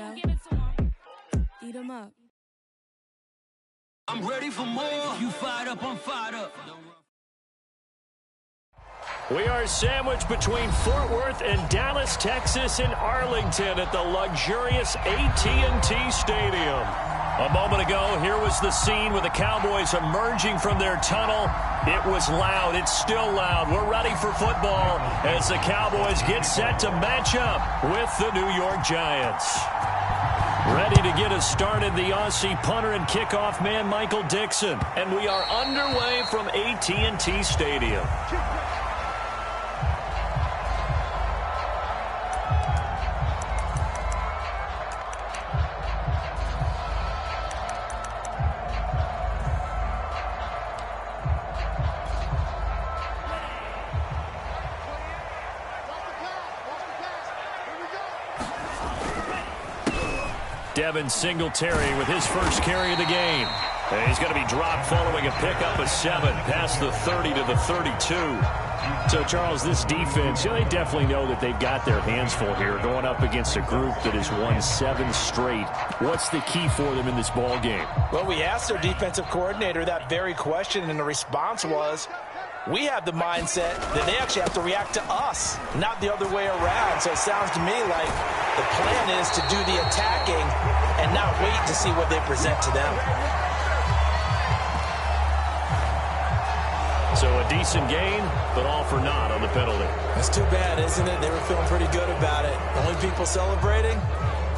yo. Eat 'em up. I'm ready for more. You fired up, I'm fired up. We are sandwiched between Fort Worth and Dallas, Texas, in Arlington at the luxurious AT&T Stadium. A moment ago, here was the scene with the Cowboys emerging from their tunnel. It was loud. It's still loud. We're ready for football as the Cowboys get set to match up with the New York Giants. Ready to get us started, the Aussie punter and kickoff man, Michael Dixon. And we are underway from AT&T Stadium. Devin Singletary with his first carry of the game. And he's going to be dropped following a pickup of 7 past the 30 to the 32. So, Charles, this defense, they definitely know that they've got their hands full here going up against a group that has won 7 straight. What's the key for them in this ball game? Well, we asked their defensive coordinator that very question, and the response was, we have the mindset that they actually have to react to us, not the other way around. So it sounds to me like the plan is to do the attacking and not wait to see what they present to them. So a decent gain, but all for naught on the penalty. That's too bad, isn't it? They were feeling pretty good about it. Only people celebrating,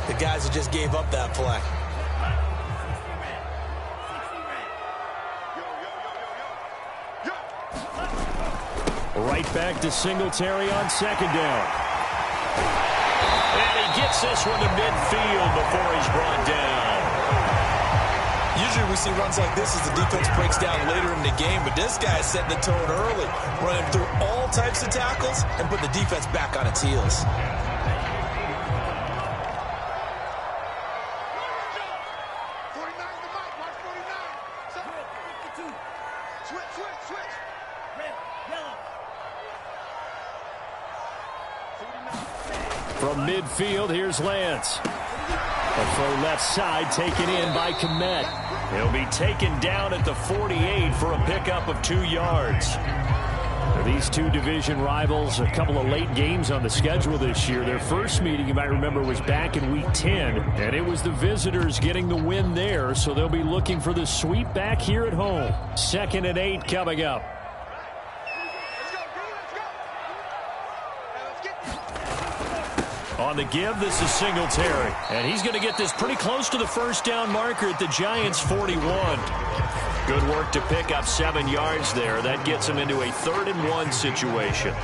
the guys who just gave up that play. Right back to Singletary on second down. And he gets this one to midfield before he's brought down. Usually we see runs like this as the defense breaks down later in the game, but this guy is setting the tone early, running through all types of tackles and put the defense back on its heels. From midfield, here's Lance. A throw left side taken in by Kmet. He'll be taken down at the 48 for a pickup of 2 yards. These two division rivals, a couple of late games on the schedule this year. Their first meeting, you might remember, was back in Week 10, and it was the visitors getting the win there, so they'll be looking for the sweep back here at home. 2nd and 8 coming up. On the give, this is Singletary. And he's going to get this pretty close to the first down marker at the Giants' 41. Good work to pick up 7 yards there. That gets him into a 3rd and 1 situation.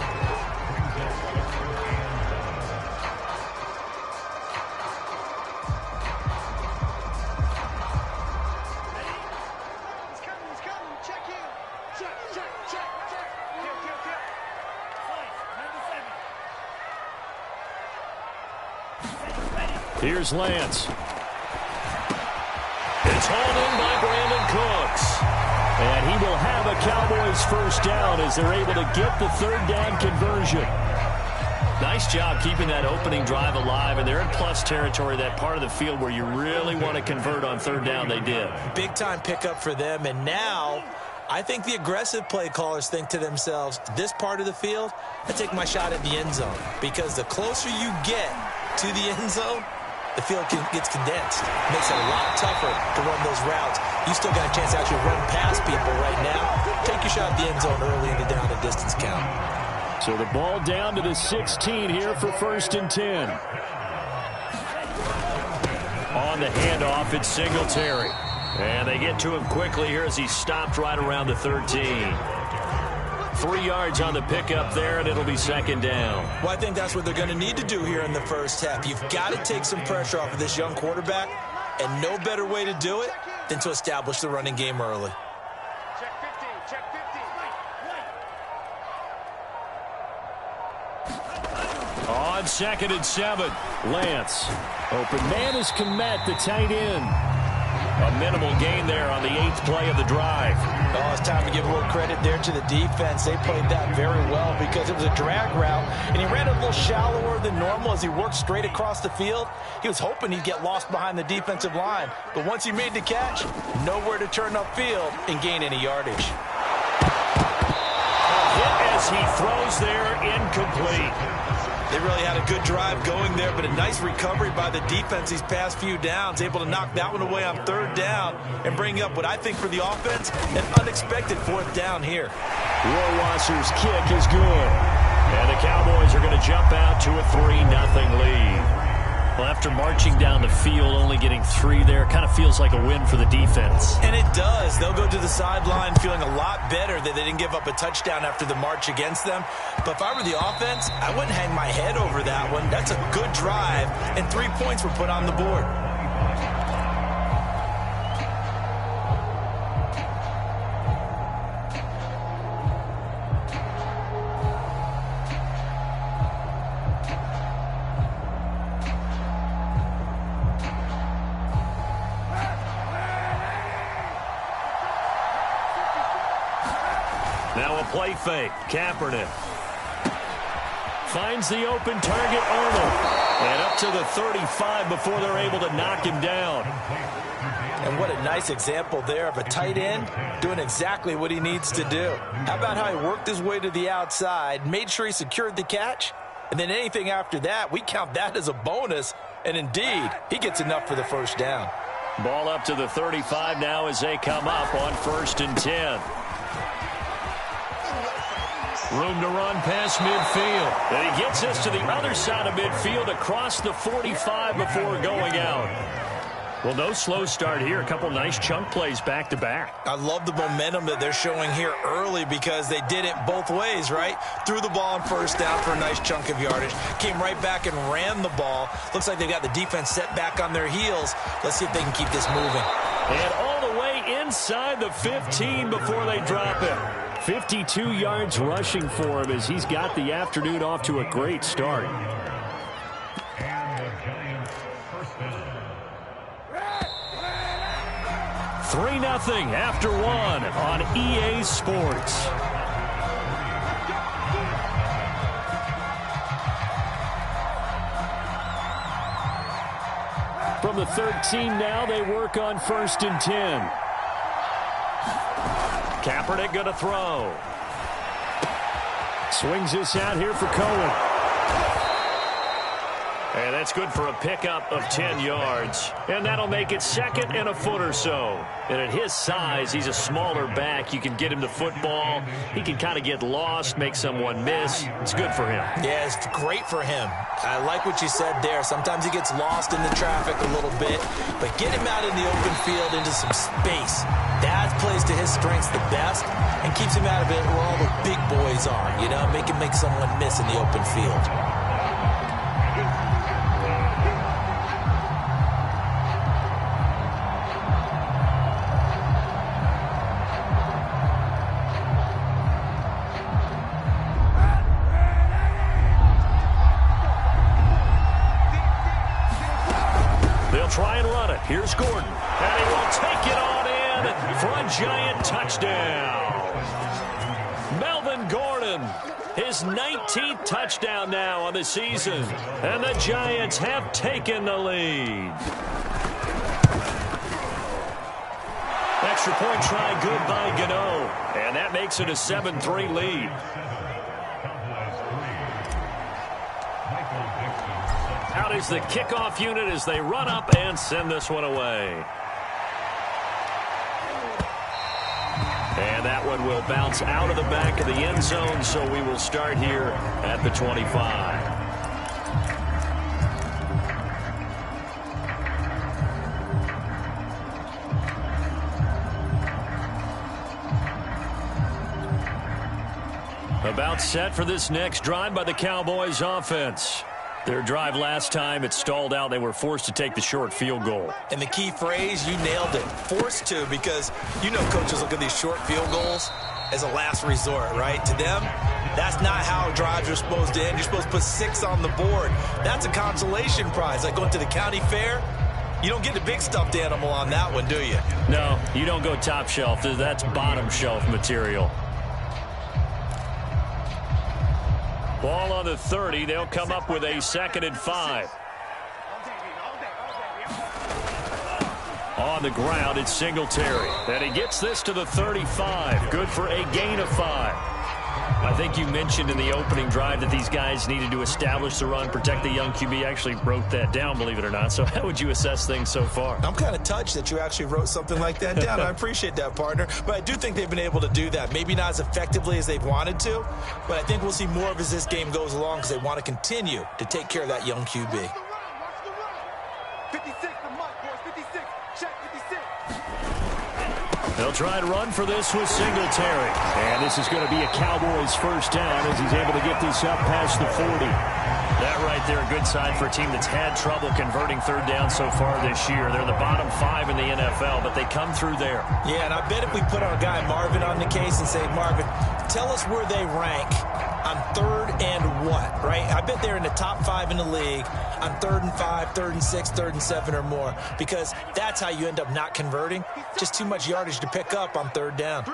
Here's Lance. It's hauled in by Brandon Cooks. And he will have a Cowboys first down as they're able to get the 3rd down conversion. Nice job keeping that opening drive alive, and they're in plus territory, that part of the field where you really want to convert on 3rd down. They did. Big time pickup for them, and now I think the aggressive play callers think to themselves, this part of the field, I take my shot at the end zone, because the closer you get to the end zone, the field gets condensed. Makes it a lot tougher to run those routes. You still got a chance to actually run past people right now. Take your shot at the end zone early in the down and distance count. So the ball down to the 16 here for 1st and 10. On the handoff, it's Singletary. And they get to him quickly here as he stopped right around the 13. 3 yards on the pickup there, and it'll be 2nd down. Well, I think that's what they're going to need to do here in the first half. You've got to take some pressure off of this young quarterback, and no better way to do it than to establish the running game early. Check 15, check 15. On 2nd and 7, Lance. Open man is Kmet, the tight end. A minimal gain there on the 8th play of the drive. Oh, it's time to give a little credit there to the defense. They played that very well because it was a drag route, and he ran a little shallower than normal as he worked straight across the field. He was hoping he'd get lost behind the defensive line, but once he made the catch, nowhere to turn upfield and gain any yardage. Hit as he throws there, incomplete. They really had a good drive going there, but a nice recovery by the defense these past few downs, able to knock that one away on 3rd down and bring up what I think for the offense, an unexpected 4th down here. Rohrwasser's kick is good. And the Cowboys are going to jump out to a 3-0 lead. Well, after marching down the field, only getting 3 there, kind of feels like a win for the defense. And it does. They'll go to the sideline feeling a lot better that they didn't give up a touchdown after the march against them. But if I were the offense, I wouldn't hang my head over that one. That's a good drive, and 3 points were put on the board. Now a play fake. Kaepernick finds the open target, Arnold. And up to the 35 before they're able to knock him down. And what a nice example there of a tight end doing exactly what he needs to do. How about how he worked his way to the outside, made sure he secured the catch, and then anything after that, we count that as a bonus. And indeed, he gets enough for the 1st down. Ball up to the 35 now as they come up on 1st and 10. Room to run past midfield. And he gets us to the other side of midfield across the 45 before going out. Well, no slow start here. A couple nice chunk plays back-to-back. I love the momentum that they're showing here early because they did it both ways, right? Threw the ball on 1st down for a nice chunk of yardage. Came right back and ran the ball. Looks like they got the defense set back on their heels. Let's see if they can keep this moving. And all the way inside the 15 before they drop it. 52 yards rushing for him as he's got the afternoon off to a great start. Three 3-0 after 1 on EA Sports. From the 13 now, they work on 1st and 10. Kaepernick going to throw. Swings this out here for Cohen. And that's good for a pickup of 10 yards. And that'll make it 2nd and a foot or so. And at his size, he's a smaller back. You can get him the football. He can kind of get lost, make someone miss. It's good for him. Yeah, it's great for him. I like what you said there. Sometimes he gets lost in the traffic a little bit. But get him out in the open field into some space. That plays to his strengths the best and keeps him out of it where all the big boys are. You know, make someone miss in the open field. Try and run it. Here's Gordon. And he will take it on in for a giant touchdown. Melvin Gordon, his 19th touchdown now on the season. And the Giants have taken the lead. Extra point try good by Gano. And that makes it a 7-3 lead. Out is the kickoff unit as they run up and send this one away. And that one will bounce out of the back of the end zone, so we will start here at the 25. About set for this next drive by the Cowboys offense. Their drive last time, it stalled out. They were forced to take the short field goal. And the key phrase, you nailed it. Forced to, because you know coaches look at these short field goals as a last resort, right? To them, that's not how drives are supposed to end. You're supposed to put 6 on the board. That's a consolation prize. Like going to the county fair, You don't get the big stuffed animal on that one, do you? No, you don't go top shelf. That's bottom shelf material. Ball on the 30. They'll come up with a 2nd and 5. On the ground, it's Singletary. And he gets this to the 35. Good for a gain of 5. I think you mentioned in the opening drive that these guys needed to establish the run, protect the young QB. Actually wrote that down, believe it or not. So how would you assess things so far? I'm kind of touched that you actually wrote something like that down. I appreciate that, partner. But I do think they've been able to do that. Maybe not as effectively as they've wanted to, but I think we'll see more of as this game goes along because they want to continue to take care of that young QB. 56, the mark, boys. 56. Check 56. They'll try and run for this with Singletary. And this is going to be a Cowboys first down as he's able to get this up past the 40. That right there, a good sign for a team that's had trouble converting third down so far this year. They're the bottom 5 in the NFL, but they come through there. Yeah, and I bet if we put our guy Marvin on the case and say, Marvin, tell us where they rank on 3rd and what, right? I bet they're in the top 5 in the league on 3rd and 5, 3rd and 6, 3rd and 7 or more, because that's how you end up not converting. Just too much yardage to pick up on 3rd down.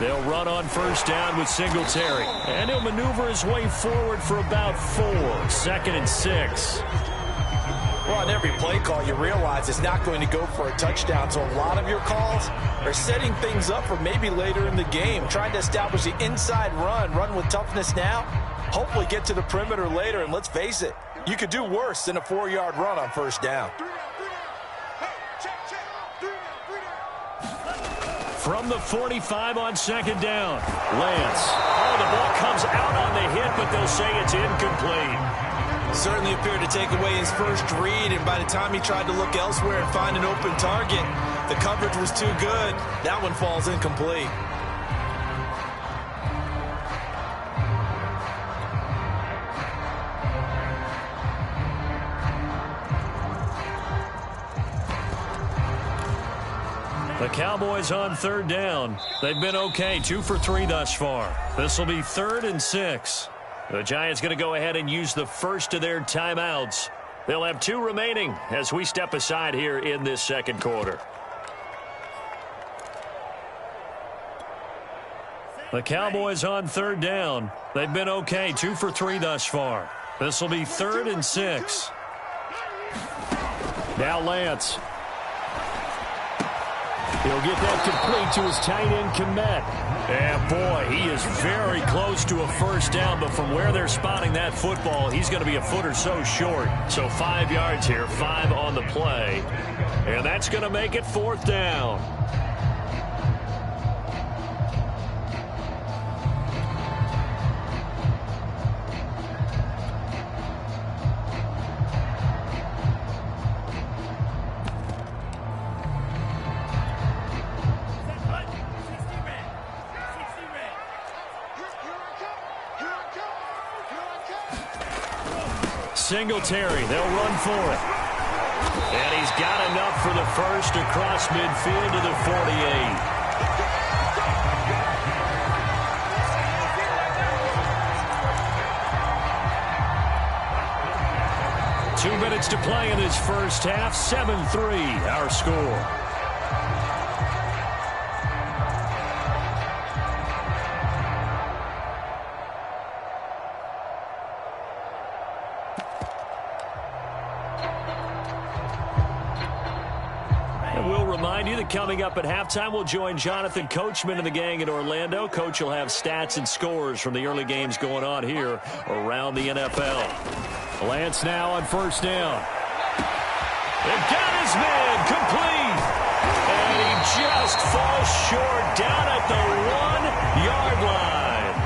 They'll run on first down with Singletary. And he'll maneuver his way forward for about 4. 2nd and 6. Well, on every play call, you realize it's not going to go for a touchdown. So a lot of your calls are setting things up for maybe later in the game, trying to establish the inside run with toughness now, hopefully get to the perimeter later. And let's face it, you could do worse than a 4-yard run on first down. From the 45 on 2nd down, Lance. Oh, the ball comes out on the hit, but they'll say it's incomplete. Certainly appeared to take away his first read, and by the time he tried to look elsewhere and find an open target, the coverage was too good. That one falls incomplete. The Cowboys on 3rd down. They've been okay, 2 for 3 thus far. This will be 3rd and 6. The Giants going to go ahead and use the first of their timeouts. They'll have 2 remaining as we step aside here in this 2nd quarter. The Cowboys on 3rd down. They've been okay, 2 for 3 thus far. This will be 3rd and 6. Now Lance. He'll get that complete to his tight end, Komet. And, boy, he is very close to a first down, but from where they're spotting that football, he's going to be a foot or so short. So 5 yards here, 5 on the play. And that's going to make it 4th down. Singletary, they'll run for it. And he's got enough for the first across midfield to the 48. Two minutes to play in this first half. 7-3, our score. Coming up at halftime, we'll join Jonathan Coachman and the gang in Orlando. Coach will have stats and scores from the early games going on here around the NFL. Lance now on first down. They've got his man complete. And he just falls short down at the 1-yard line.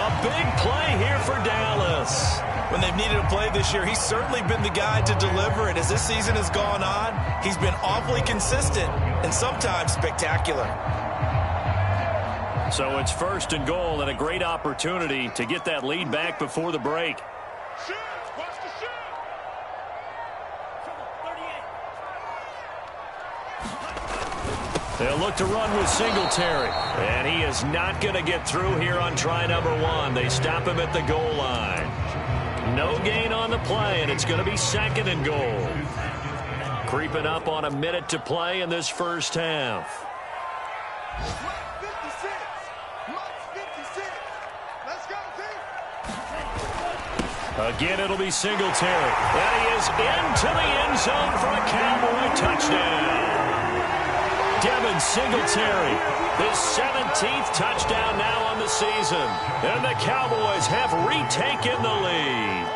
A big play here for Dallas. When they've needed a play this year, he's certainly been the guy to deliver it. As this season has gone on, he's been awfully consistent and sometimes spectacular. So it's 1st and goal and a great opportunity to get that lead back before the break. They'll look to run with Singletary. And he is not going to get through here on try number 1. They stop him at the goal line. No gain on the play, and it's going to be 2nd and goal. Creeping up on a minute to play in this first half. Mike 56. Mike 56. Let's go, team. Again, it'll be Singletary. And he is into the end zone for a Cowboy touchdown. Devin Singletary, his 17th touchdown now on the season. And the Cowboys have retaken the lead.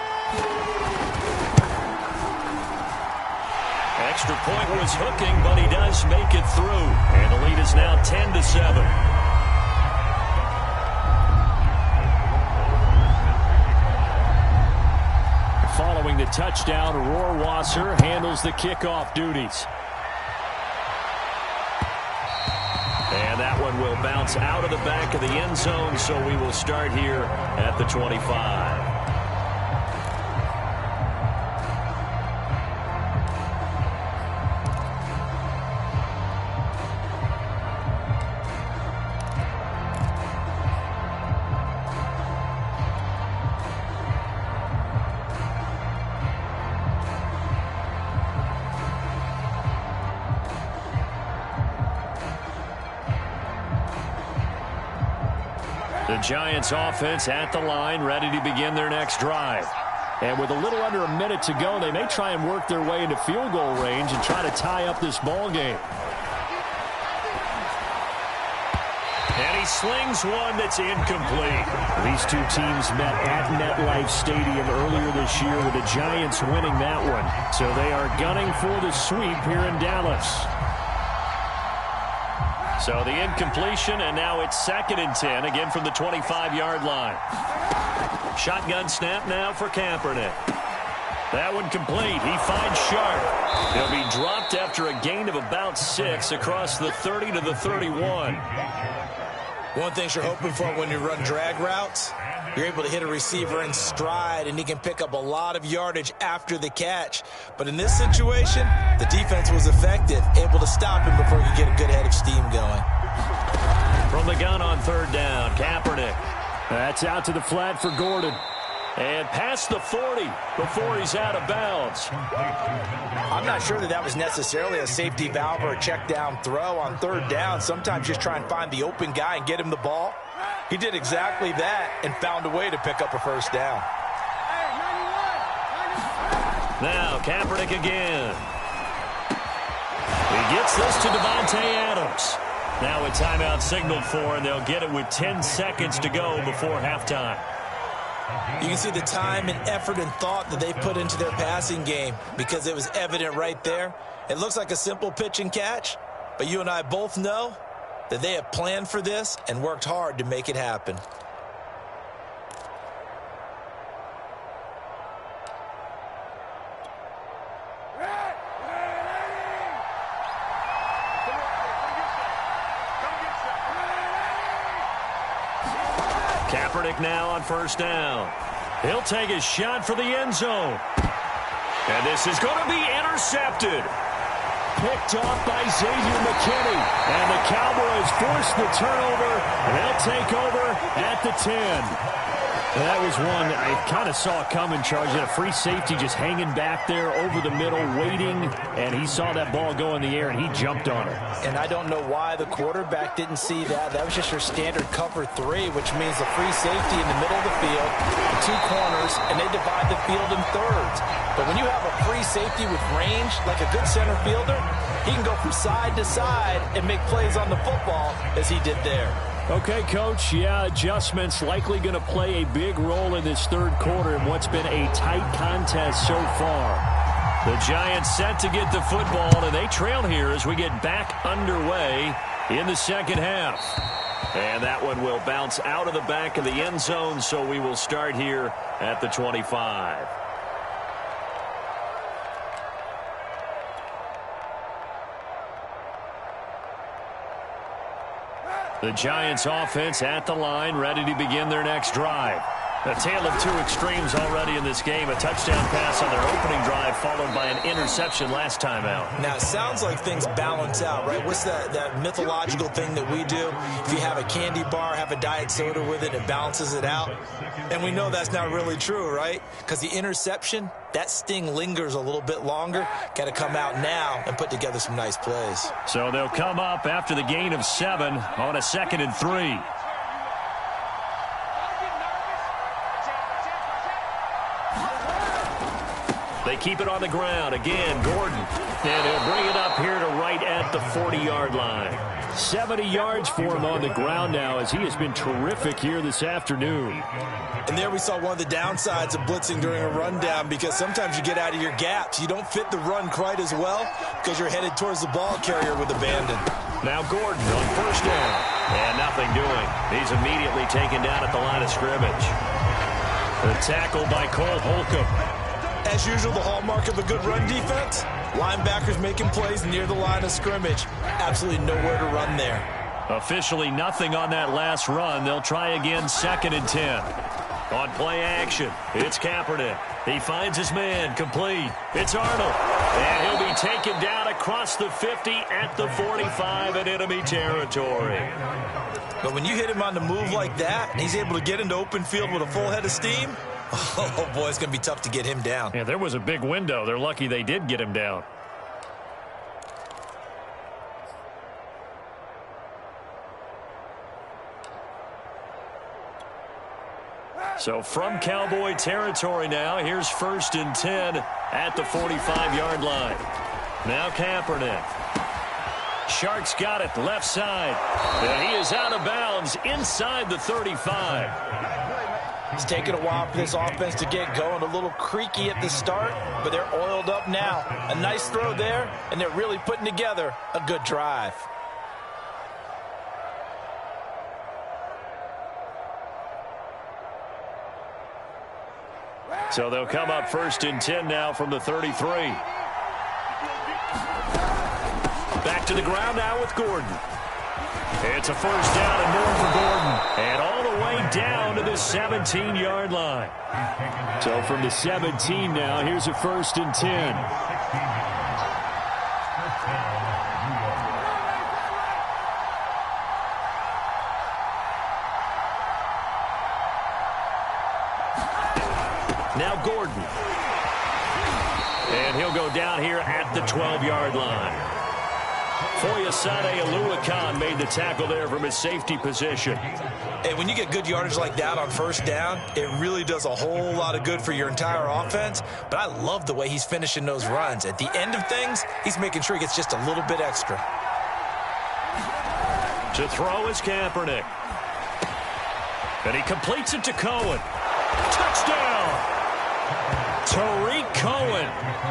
Extra point was hooking, but he does make it through. And the lead is now 10-7. Following the touchdown, Rohrwasser handles the kickoff duties. And that one will bounce out of the back of the end zone, so we will start here at the 25. The Giants offense at the line, ready to begin their next drive. And with a little under a minute to go, they may try and work their way into field goal range and try to tie up this ball game. And he slings one that's incomplete. These two teams met at MetLife Stadium earlier this year with the Giants winning that one. So they are gunning for the sweep here in Dallas. So the incompletion, and now it's 2nd and 10, again from the 25-yard line. Shotgun snap now for Kaepernick. That one complete. He finds Sharp. He'll be dropped after a gain of about 6 across the 30 to the 31. One thing you're hoping for when you run drag routes, you're able to hit a receiver in stride, and he can pick up a lot of yardage after the catch. But in this situation, the defense was effective, able to stop him before he could get a good head of steam going. From the gun on 3rd down, Kaepernick. That's out to the flat for Gordon. And past the 40 before he's out of bounds. I'm not sure that was necessarily a safety valve or a check down throw on 3rd down. Sometimes just try and find the open guy and get him the ball. He did exactly that and found a way to pick up a 1st down. Now Kaepernick again. He gets this to Devontae Adams. Now a timeout signaled for, and they'll get it with 10 seconds to go before halftime. You can see the time and effort and thought that they put into their passing game because it was evident right there. It looks like a simple pitch and catch, but you and I both know that they have planned for this and worked hard to make it happen. Kaepernick now on 1st down. He'll take his shot for the end zone. And this is going to be intercepted. Picked off by Xavier McKinney. And the Cowboys force the turnover, and they'll take over at the 10. That was one I kind of saw coming, Charles. Had a free safety just hanging back there over the middle, waiting, and he saw that ball go in the air, and he jumped on it. And I don't know why the quarterback didn't see that. That was just your standard cover 3, which means the free safety in the middle of the field, the 2 corners, and they divide the field in thirds. But when you have a free safety with range, like a good center fielder, he can go from side to side and make plays on the football as he did there. Okay, Coach, yeah, adjustments likely going to play a big role in this 3rd quarter in what's been a tight contest so far. The Giants set to get the football, and they trail here as we get back underway in the 2nd half. And that one will bounce out of the back of the end zone, so we will start here at the 25. The Giants offense at the line, ready to begin their next drive. A tale of two extremes already in this game. A touchdown pass on their opening drive followed by an interception last time out. Now, it sounds like things balance out, right? What's that mythological thing that we do? If you have a candy bar, have a diet soda with it, it balances it out. And we know that's not really true, right? Because the interception, that sting lingers a little bit longer. Got to come out now and put together some nice plays. So they'll come up after the gain of 7 on a 2nd and 3. They keep it on the ground. Again, Gordon. And he'll bring it up here to right at the 40-yard line. 70 yards for him on the ground now as he has been terrific here this afternoon. And there we saw one of the downsides of blitzing during a rundown because sometimes you get out of your gaps. You don't fit the run quite as well because you're headed towards the ball carrier with abandon. Now Gordon on 1st down. And nothing doing. He's immediately taken down at the line of scrimmage. The tackle by Cole Holcomb. As usual, the hallmark of a good run defense, linebackers making plays near the line of scrimmage. Absolutely nowhere to run there. Officially nothing on that last run. They'll try again 2nd and 10. On play action, it's Kaepernick. He finds his man, complete. It's Arnold. And he'll be taken down across the 50 at the 45 in enemy territory. But when you hit him on the move like that, and he's able to get into open field with a full head of steam, oh boy, it's going to be tough to get him down. Yeah, there was a big window. They're lucky they did get him down. So from Cowboy territory now, here's 1st and 10 at the 45-yard line. Now Kaepernick. Sharks got it left side. And he is out of bounds inside the 35. It's taken a while for this offense to get going. A little creaky at the start, but they're oiled up now. A nice throw there, and they're really putting together a good drive. So they'll come up 1st and 10 now from the 33. Back to the ground now with Gordon. It's a 1st down and more for Gordon. And all the way down to the 17-yard line. So from the 17 now, here's a 1st and 10. Now Gordon. And he'll go down here at the 12-yard line. Foyesade Oluwakan made the tackle there from his safety position. And when you get good yardage like that on 1st down, it really does a whole lot of good for your entire offense. But I love the way he's finishing those runs. At the end of things, he's making sure he gets just a little bit extra. To throw is Kaepernick. And he completes it to Cohen. Touchdown! Tariq Cohen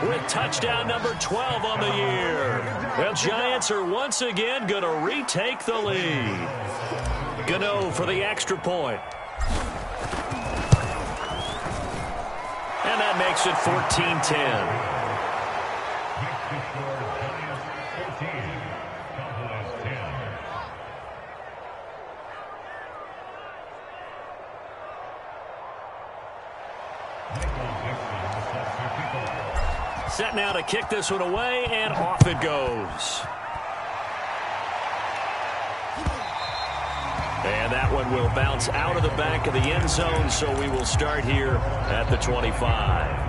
with touchdown number 12 on the year. The Giants are once again going to retake the lead. Gano for the extra point. And that makes it 14-10. Set now to kick this one away, and off it goes. And that one will bounce out of the back of the end zone, so we will start here at the 25.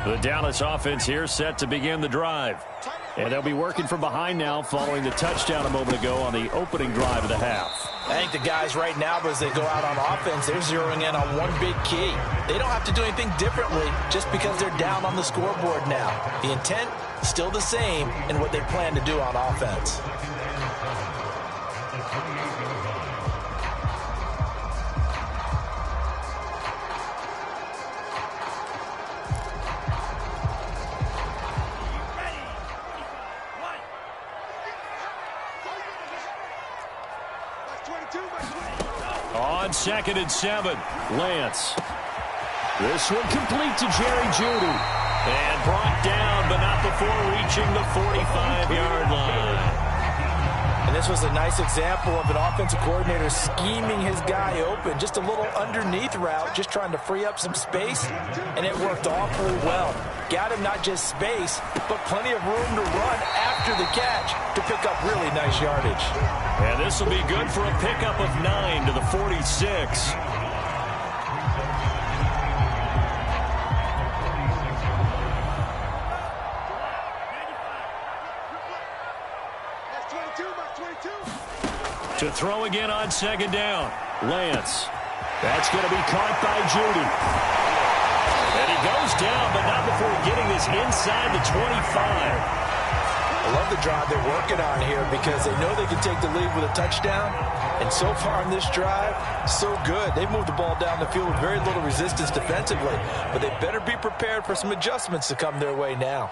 The Dallas offense here set to begin the drive. And they'll be working from behind now following the touchdown a moment ago on the opening drive of the half. I think the guys right now, as they go out on offense, they're zeroing in on one big key. They don't have to do anything differently just because they're down on the scoreboard now. The intent is still the same in what they plan to do on offense. On 2nd and 7, Lance. This one complete to Jerry Jeudy. And brought down, but not before reaching the 45-yard line. And this was a nice example of an offensive coordinator scheming his guy open. Just a little underneath route, just trying to free up some space, and it worked awfully well. Got him not just space, but plenty of room to run after the catch to pick up really nice yardage. And this will be good for a pickup of 9 to the 46. To throw again on second down. Lance. That's going to be caught by Judy. And he goes down, but not before getting this inside the 25. I love the drive they're working on here because they know they can take the lead with a touchdown. And so far in this drive, so good. They moved the ball down the field with very little resistance defensively. But they better be prepared for some adjustments to come their way now.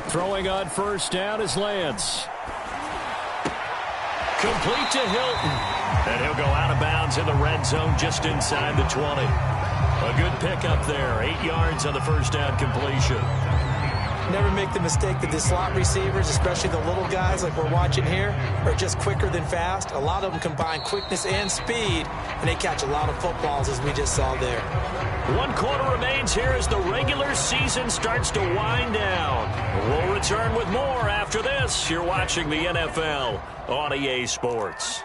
Throwing on first down is Lance. Complete to Hilton. And he'll go out of bounds in the red zone just inside the 20. A good pickup there. 8 yards on the first down completion. Never make the mistake that the slot receivers, especially the little guys like we're watching here, are just quicker than fast. A lot of them combine quickness and speed, and they catch a lot of footballs, as we just saw there. 1 quarter remains here as the regular season starts to wind down. We'll return with more after this. You're watching the NFL on EA Sports.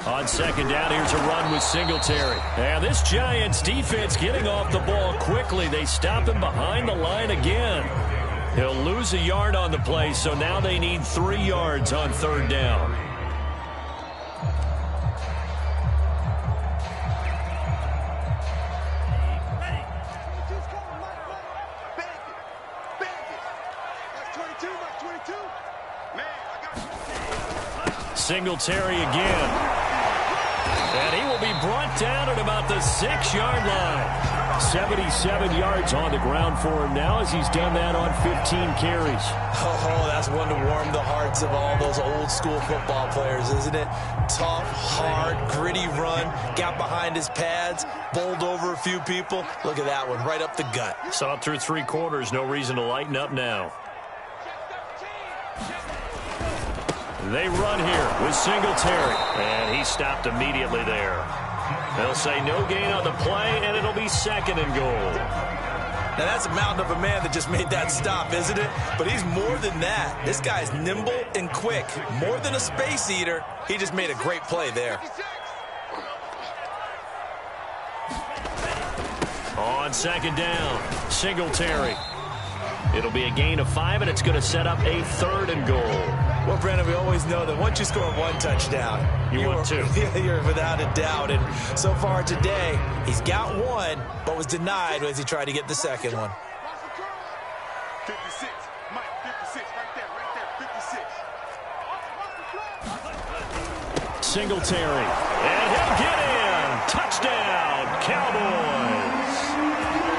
On second down, here's a run with Singletary. And this Giants defense getting off the ball quickly. They stop him behind the line again. He'll lose a yard on the play, so now they need 3 yards on third down. Singletary again. And he will be brought down at about the 6-yard line. 77 yards on the ground for him now as he's done that on 15 carries. Oh, that's one to warm the hearts of all those old school football players, isn't it? Tough, hard, gritty run, got behind his pads, bowled over a few people. Look at that one, right up the gut. Saw it through 3 quarters, no reason to lighten up now. They run here with Singletary, and he stopped immediately there. They'll say no gain on the play, and it'll be 2nd and goal. Now, that's a mountain of a man that just made that stop, isn't it? But he's more than that. This guy's nimble and quick. More than a space eater, he just made a great play there. On second down, Singletary. It'll be a gain of 5, and it's going to set up a 3rd and goal. Well, Brandon, we always know that once you score 1 touchdown, want 2. You're without a doubt. And so far today, he's got 1, but was denied as he tried to get the 2nd one. 56. Mike, 56. Right there. 56. Singletary. And he'll get in. Touchdown, Cowboys.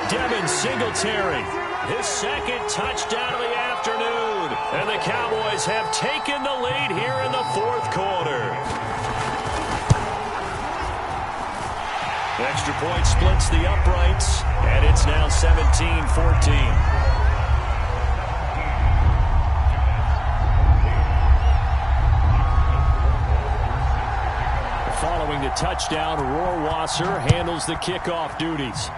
Devin Singletary. His 2nd touchdown of the afternoon. And the Cowboys have taken the lead here in the 4th quarter. Extra point splits the uprights, and it's now 17-14. Following the touchdown, Rohrwasser handles the kickoff duties.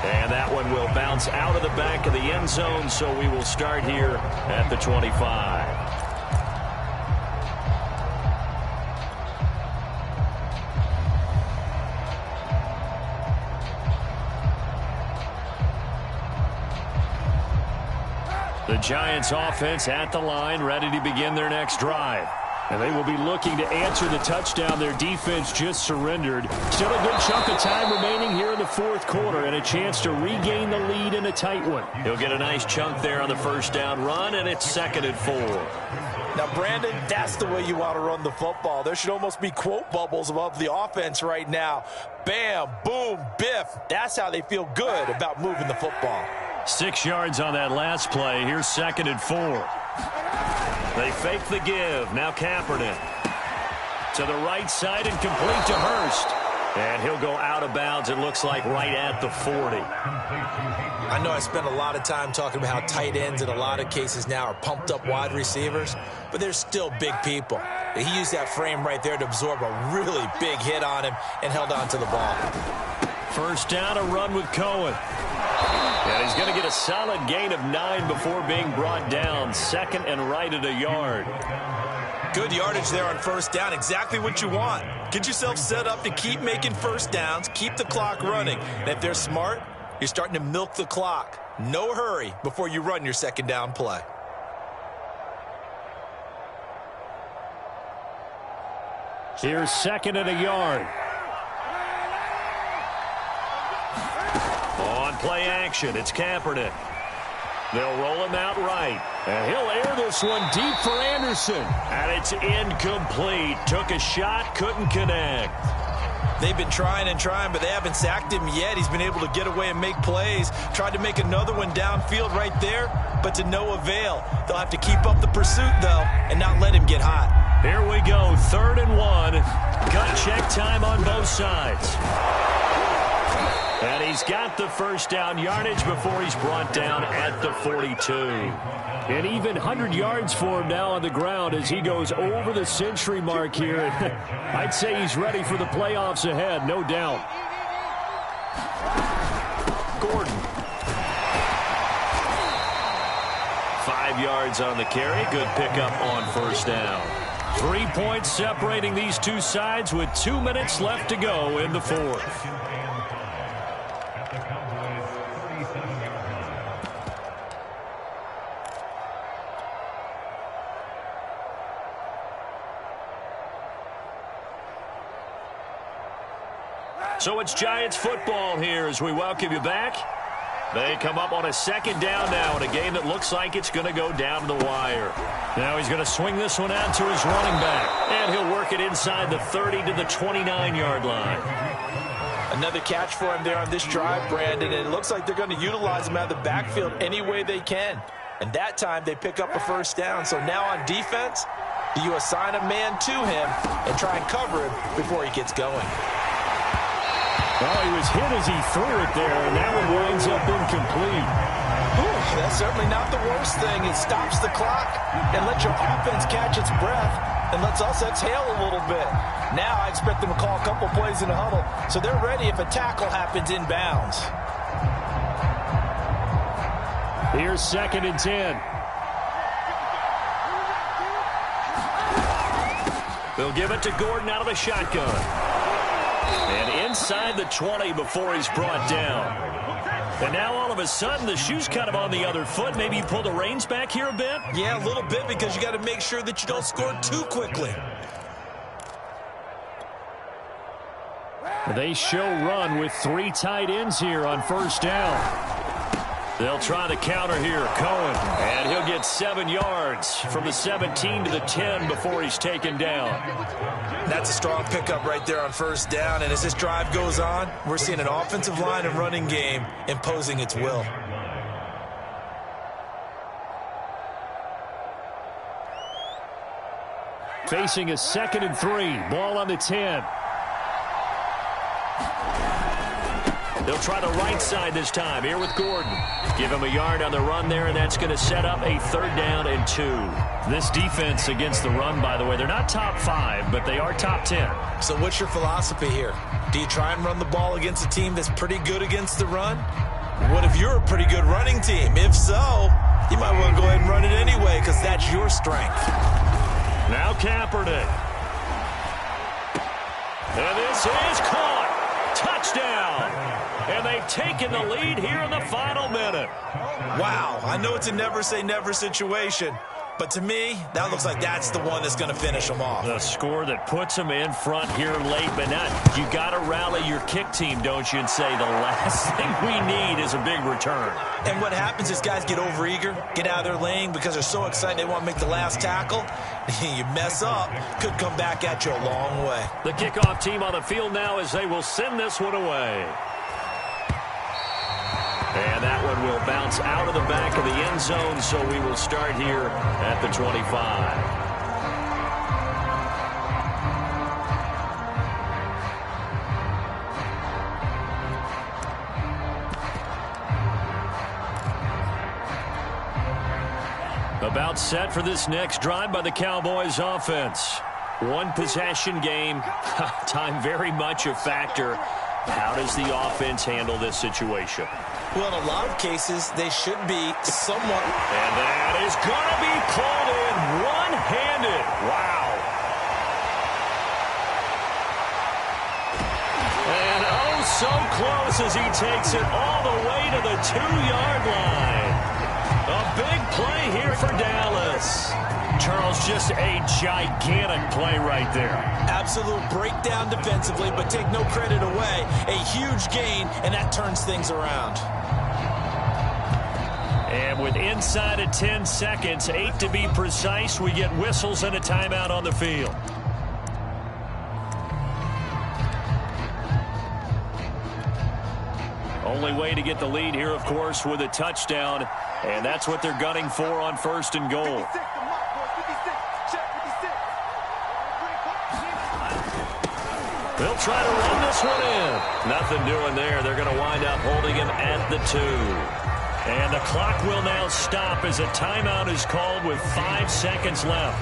And that one will bounce out of the back of the end zone, so we will start here at the 25. The Giants offense at the line, ready to begin their next drive. And they will be looking to answer the touchdown their defense just surrendered. Still a good chunk of time remaining here in the fourth quarter and a chance to regain the lead in a tight one. He'll get a nice chunk there on the first down run, and it's 2nd and 4. Now, Brandon, that's the way you want to run the football. There should almost be quote bubbles above the offense right now. Bam, boom, biff. That's how they feel good about moving the football. 6 yards on that last play. Here's 2nd and 4. They fake the give. Now Kaepernick to the right side and complete to Hurst. And he'll go out of bounds, it looks like, right at the 40. I know I spent a lot of time talking about how tight ends in a lot of cases now are pumped up wide receivers, but they're still big people. He used that frame right there to absorb a really big hit on him and held on to the ball. First down, a run with Cohen. And he's going to get a solid gain of 9 before being brought down. 2nd and right at a yard. Good yardage there on first down. Exactly what you want. Get yourself set up to keep making first downs, keep the clock running. And if they're smart, you're starting to milk the clock. No hurry before you run your second down play. Here's 2nd and a yard. On play action, it's Kaepernick. They'll roll him out right. And he'll air this one deep for Anderson. And it's incomplete. Took a shot, couldn't connect. They've been trying and trying, but they haven't sacked him yet. He's been able to get away and make plays. Tried to make another one downfield right there, but to no avail. They'll have to keep up the pursuit, though, and not let him get hot. Here we go, 3rd and 1. Gut check time on both sides. And he's got the first down yardage before he's brought down at the 42. And even 100 yards for him now on the ground as he goes over the century mark here. I'd say he's ready for the playoffs ahead, no doubt. Gordon. 5 yards on the carry. Good pickup on first down. 3 points separating these two sides with 2 minutes left to go in the fourth. So it's Giants football here as we welcome you back. They come up on a 2nd down now in a game that looks like it's going to go down to the wire. Now he's going to swing this one out to his running back. And he'll work it inside the 30 to the 29-yard line. Another catch for him there on this drive, Brandon. And it looks like they're going to utilize him out of the backfield any way they can. And that time they pick up a first down. So now on defense, do you assign a man to him and try and cover him before he gets going? Well, he was hit as he threw it there, and that one winds up incomplete. Ooh, that's certainly not the worst thing. It stops the clock and lets your offense catch its breath and lets us exhale a little bit. Now I expect them to call a couple plays in the huddle, so they're ready if a tackle happens inbounds. Here's 2nd and 10. They'll give it to Gordon out of the shotgun. And inside the 20 before he's brought down. And now all of a sudden the shoe's kind of on the other foot. Maybe you pull the reins back here a bit? Yeah, a little bit, because you got to make sure that you don't score too quickly. They show run with 3 tight ends here on first down. They'll try the counter here, Cohen. And he'll get 7 yards from the 17 to the 10 before he's taken down. That's a strong pickup right there on first down. And as this drive goes on, we're seeing an offensive line and running game imposing its will. Facing a 2nd and 3. Ball on the 10. They'll try the right side this time here with Gordon. Give him a yard on the run there, and that's going to set up a 3rd down and 2. This defense against the run, by the way, they're not top 5, but they are top 10. So what's your philosophy here? Do you try and run the ball against a team that's pretty good against the run? What if you're a pretty good running team? If so, you might want to go ahead and run it anyway, because that's your strength. Now Kaepernick. And this is caught. Touchdown. And they've taken the lead here in the final minute. Wow, I know it's a never-say-never situation, But to me, that looks like that's the one that's going to finish them off. The score that puts them in front here late, but not. You got to rally your kick team, don't you, and say the last thing we need is a big return. And what happens is guys get overeager, get out of their lane because they're so excited they want to make the last tackle. You mess up, could come back at you a long way. The kickoff team on the field now as they will send this one away. And that one will bounce out of the back of the end zone, so we will start here at the 25. About set for this next drive by the Cowboys offense. One possession game. Time very much a factor. How does the offense handle this situation? Well, in a lot of cases, they should be somewhat. And that is going to be pulled in one-handed. Wow. And oh, so close as he takes it all the way to the 2-yard line. A big play here for Dallas. Charles, just a gigantic play right there. Absolute breakdown defensively, but take no credit away. A huge gain, and that turns things around. And with inside of 10 seconds, 8 to be precise, we get whistles and a timeout on the field. Only way to get the lead here, of course, with a touchdown. And that's what they're gunning for on 1st and goal. They'll try to run this one in. Nothing doing there. They're going to wind up holding him at the 2. And the clock will now stop as a timeout is called with 5 seconds left.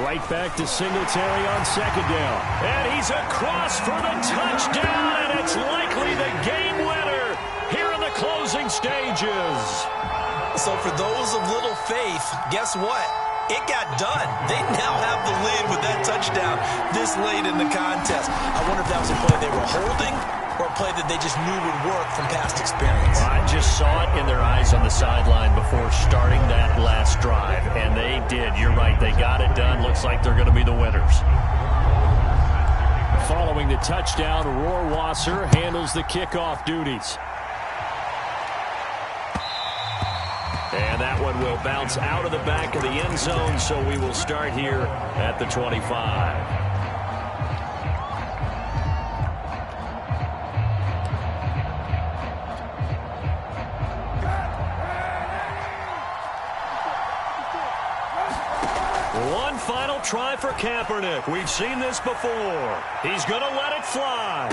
Right back to Singletary on 2nd down. And he's across for the touchdown, and it's likely the game winner here in the closing stages. So for those of little faith, guess what? It got done. They now have the lead with that touchdown this late in the contest. I wonder if that was a play they were holding or a play that they just knew would work from past experience. I just saw it in their eyes on the sideline before starting that last drive, and they did. You're right. They got it done. Looks like they're going to be the winners. Following the touchdown, Rohrwasser handles the kickoff duties. And that one will bounce out of the back of the end zone, so we will start here at the 25. One final try for Kaepernick. We've seen this before. He's going to let it fly.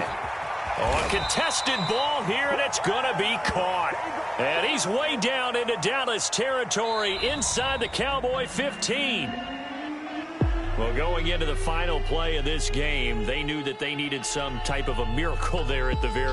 Oh, a contested ball here, and it's going to be caught. And he's way down into Dallas territory inside the Cowboy 15. Well, going into the final play of this game, they knew that they needed some type of a miracle there at the very